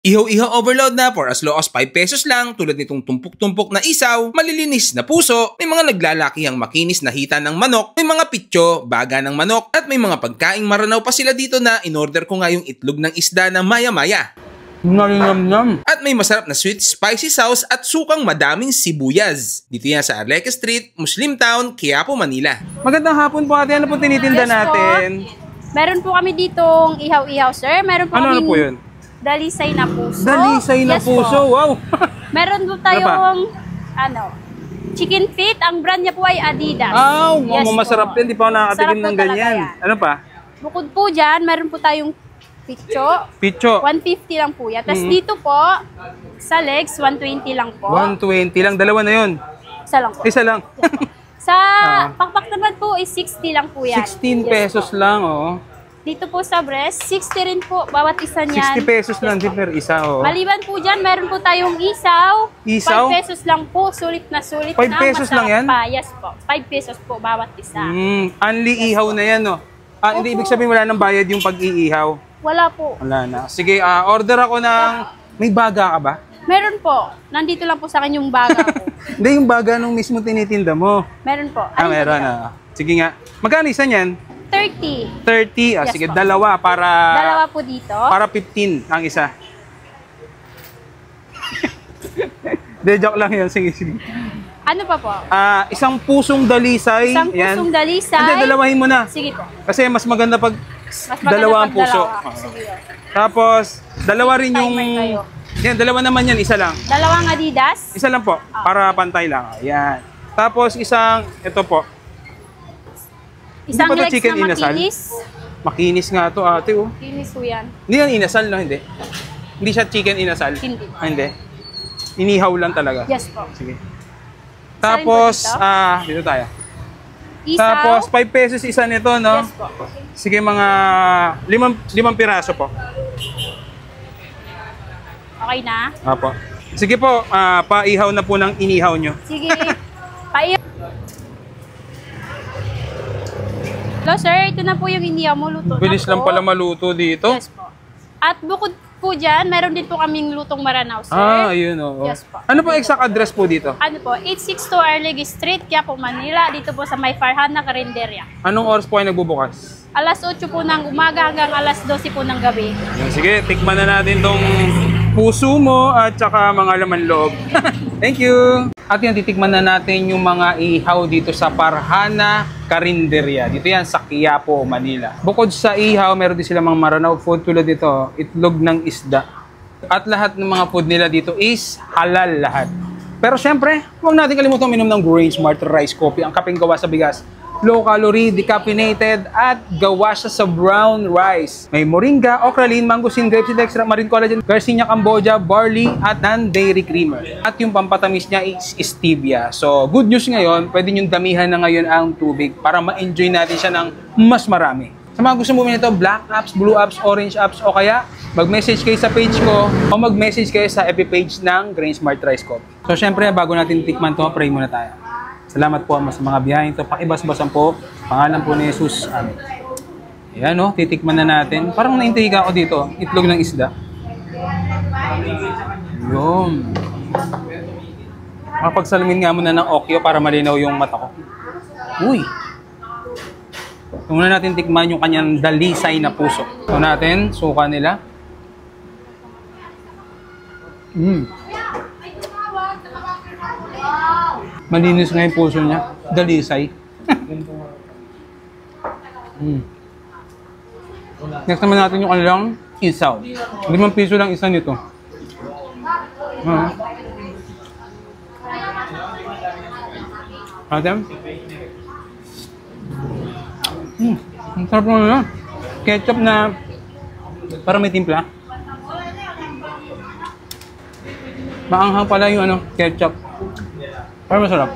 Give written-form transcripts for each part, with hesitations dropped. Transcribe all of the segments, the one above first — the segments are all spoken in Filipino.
Ihaw-ihaw overload na for as low as 5 pesos lang tulad nitong tumpok-tumpok na isaw, malilinis na puso, may mga naglalakihang makinis na hita ng manok, may mga pityo, baga ng manok, at may mga pagkaing maranaw pa sila dito na in-order ko nga yung itlog ng isda na maya-maya. Nam-nam-nam. At may masarap na sweet spicy sauce at sukang madaming sibuyas. Dito yan sa Arleque Street, Muslim Town, Quiapo, Manila. Magandang hapon po ate, ano po tinitinda natin? Meron po kami ditong ihaw-ihaw sir, meron po Ano po yun? Dalisay na puso. Dalisay na puso, wow! Meron po tayong, chicken feet. Ang brand niya po ay Adidas. Masarap din. Di pa ako nakakatigim ng ganyan. Ano pa? Bukod po dyan, meron po tayong pitcho. Pitcho. 150 lang po yan. Tapos dito po, sa legs, 120 lang po. 120 lang. Dalawa na yun. Isa lang po. Isa lang. Sa pakpak naman po, is 60 lang po yan. 16 pesos lang, oh. Dito po sa breast, 60 rin po bawat isa niyan. 60 pesos lang din per isa, oh. Maliban po dyan, meron po tayong isaw. Isaw? 5 pesos lang po, sulit na sulit. 5 pesos lang yan? Yes po, 5 pesos po bawat isa. Only ihaw na yan, no? Hindi ibig sabihin wala nang bayad yung pag-iihaw. Wala po. Wala na. Sige, order ako ng... May baga ka ba? Meron po. Nandito lang po sa akin yung baga ko. Hindi, yung baga nung mismo tinitinda mo. Meron po. Meron na. Sige nga. Magkano isa niyan? 30. 30. Yes, sige, po. dalawa para... Dalawa po dito. Para 15 ang isa. De, joke lang yun. Sige, sige. Ano pa po? Isang pusong dalisay. Isang pusong dalisay. Hindi, dalawahin mo na. Sige po. Kasi mas maganda pag dalawa ang puso. Sige. Tapos, dalawa rin yung... Timer kayo. Yan, dalawa naman yan. Isa lang. Dalawang Adidas. Isa lang po. Para pantay lang. Yan. Tapos, isang... Ito po. Isang Hindi pa to legs chicken na inasal? makinis. Makinis nga to ate, oh. Makinis po yan. Hindi yan inasal, no? Hindi. Hindi siya chicken inasal? Hindi. Hindi. Inihaw lang talaga? Yes po. Sige. Tapos, dito tayo. Isaw. Tapos, 5 pesos isa nito, no? Yes po. Sige, mga 5 piraso po. Okay na? Apo. Sige po, paihaw na po ng inihaw nyo. Sige. Paihaw. Hello sir, ito na po yung inihaw mo. Luto Bilis na lang po. pala maluto dito. Yes po. At bukod po dyan, meron din po kaming lutong maranaw sir. Ayun, oo. Yes po. Ano po exact address po dito? Ano po, 862 Arlegue Street, Quiapo, Manila. Dito po sa may Farhana Carinderia. Anong oras po ay nagbubukas? Alas 8 po ng umaga hanggang alas 12 po ng gabi. Sige, tikman na natin tong puso mo at saka mga laman loob. Thank you! At yan, titikman na natin yung mga ihaw dito sa Farhana Carinderia. Dito yan sa Quiapo, Manila. Bukod sa ihaw, meron din sila mga maranaw food tulad dito, itlog ng isda. At lahat ng mga food nila dito is halal lahat. Pero syempre, huwag natin kalimutan uminom ng Grain Smart Rice Coffee, ang kapeng gawa sa bigas. Low calorie, decaffeinated, at gawa siya sa brown rice. May moringa, okralin, mangosteen, grapeseed extract, marine collagen, Garcinia Cambogia, barley, at non-dairy creamer. At yung pampatamis niya is stevia. So, good news ngayon, pwede nyo damihan na ngayon ang tubig para ma-enjoy natin siya ng mas marami. Sa mga gusto bumili nito, black apps, blue apps, orange apps, o kaya mag-message kayo sa page ko o mag-message kayo sa FB page ng Grain Smart Rice Coffee. So, syempre, bago natin tikman to, pray muna tayo. Salamat po sa mga biyahe ito. Pakibas-basan po. Pangalan po ni Jesus. Amen. Ayan, no? Titikman na natin. Parang naintriga ako dito. Itlog ng isda. Yun. Mapagsalamin nga muna ng okyo para malinaw yung mata ko. Uy! Ito muna natin tikman yung kanyang dalisay na puso. Ito natin, suka nila. Malinis nga yung puso niya. Dalisay. Next naman natin yung kanilang isaw. 5 piso lang isa nito. Adam? Ang sarap naman na. Ketchup na parang may timpla. Maanghang pala yung ketchup. Pero masarap.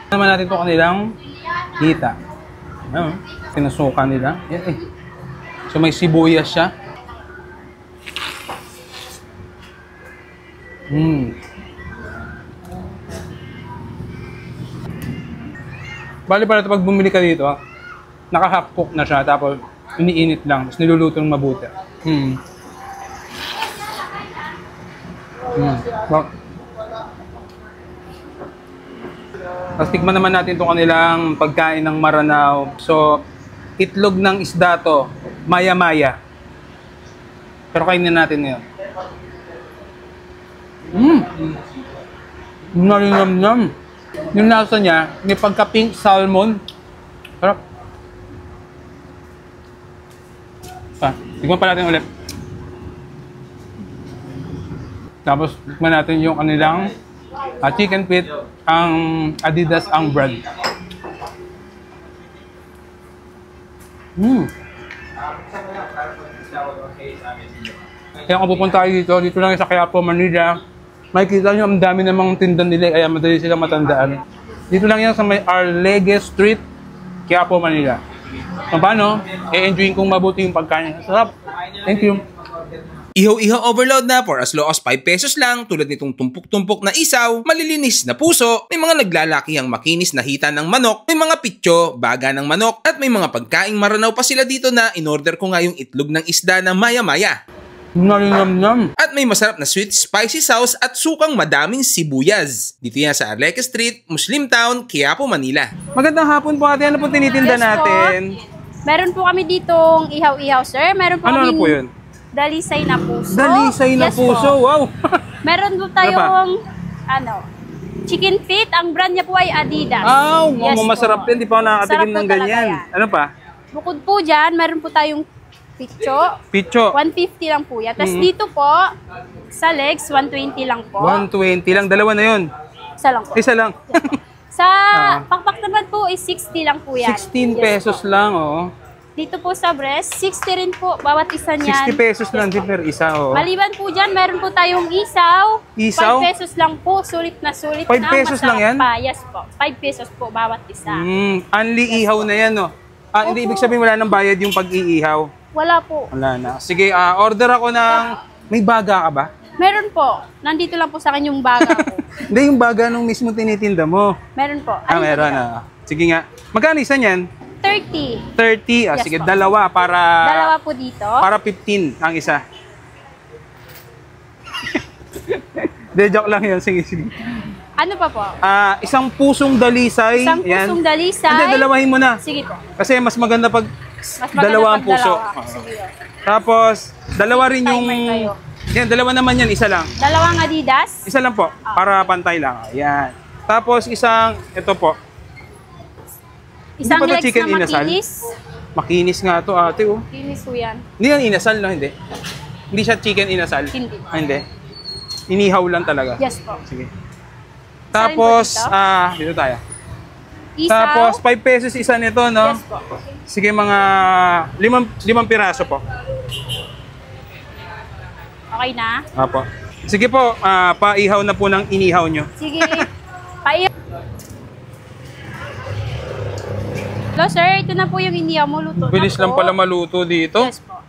Naman natin ito kanilang hita. Pinasukan nila. So may sibuyas siya. Bali pala ito pag bumili ka dito, naka-half cook na siya. Tapos iniinit lang, tapos niluluto ng mabuti. Wow. Tapos tikman naman natin itong kanilang pagkain ng Maranao. So, itlog ng isda to, maya-maya. Pero kainin natin ngayon. Nalinamnam. Yung lasa niya, may pagka-pink salmon. Sarap. Tignan pa natin ulit. Tapos, tignan natin yung kanilang chicken feet, ang Adidas ang brand. Kaya kung pupunta tayo dito lang sa Quiapo, Manila, makikita nyo ang dami namang tindan nila, kaya madali silang matandaan. Dito lang yan sa may Arlegue Street, Quiapo, Manila. Paano? E-enjoyin kong mabuti yung pagkain. Sarap. Thank you. Ihaw-ihaw overload na for as low as 5 pesos lang, tulad nitong tumpok-tumpok na isaw, malilinis na puso, may mga naglalakihang makinis na hita ng manok, may mga pityo, baga ng manok, at may mga pagkaing Maranao pa sila dito na in-order ko nga yung itlog ng isda na maya-maya. Nalinamnam. At may masarap na sweet spicy sauce at sukang madaming sibuyas. Dito yan sa Arleque Street, Muslim Town, Quiapo, Manila. Magandang hapon po ate. Ano po tinitinda natin? Meron po kami ditong ihaw-ihaw, sir. Meron po Ano kami po yun? dalisay na puso. Dalisay na puso. Po. Wow. Meron po tayong chicken feet. Ang brand niya po ay Adidas. Masarap din. Di pa ako nakakatikim ng ganyan. Ano pa? Bukod po dyan, meron po tayong pitcho. 150 lang po yan. Tapos dito po, sa legs, 120 lang po. 120 lang. Dalawa na yun. Isa lang po. Isa lang. Sa pakpak naman po is 60 lang po yan. 16 pesos lang, oh. Dito po sa breast, 60 rin po bawat isa niyan. 60 pesos lang din per isa, oh. Maliban po dyan, meron po tayong isaw. Isaw? 5 pesos lang po, sulit na sulit. 5 pesos lang yan? Pa. Yes po, 5 pesos po bawat isa. Only ihaw na yan, no? Hindi ibig sabihin wala nang bayad yung pag-iihaw. Wala po. Wala na. Sige, order ako ng... May baga ka ba? Meron po. Nandito lang po sa akin yung baga ko. Hindi, yung baga nung mismo tinitinda mo. Meron po. Meron. Sige nga. Magkano isa niyan? 30. 30. Yes, Sige, po. dalawa para... Dalawa po dito. Para 15 ang isa. De, joke lang yun. Sige. Ano pa po? Isang pusong dalisay. Isang pusong dalisay. Hindi, dalawahin mo na. Sige po. Kasi mas maganda pag dalawa ang puso. Sige. Tapos, dalawa rin yung... Timer kayo. Yan, dalawa naman yan. Isa lang. Dalawang Adidas. Isa lang po. Para pantay lang. Ayan. Tapos, isang... Ito po. Isang Hindi pa to legs chicken na inasal? makinis. Makinis nga to, ate, oh. Makinis po yan. Hindi yan inasal, no? Hindi. Hindi siya chicken inasal? Hindi. Hindi. Inihaw lang talaga. Yes po. Sige. Tapos, dito tayo. Isaw. Tapos, 5 pesos isa nito, no? Yes po. Sige, mga 5 piraso po. Okay na? Apo. Sige po, paihaw na po ng inihaw nyo. Sige. Paihaw. Hello sir, ito na po yung inihaw mo. Luto Bilis na lang po. pala maluto dito. Yes po.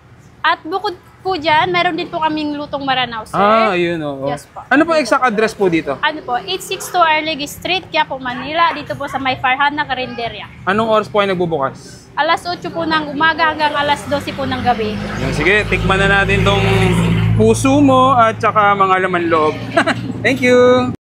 At bukod po dyan, meron din po kaming lutong Maranao, sir. Ayun, oo. Yes po. Ano po exact address po dito? Ano po, 862 Arlegue Street, Quiapo, Manila. Dito po sa may Farhana Carinderia. Anong oras po ay nagbubukas? Alas 8 po ng umaga hanggang alas 12 po ng gabi. Sige, tikman na natin tong puso mo at saka mga laman loob. Thank you!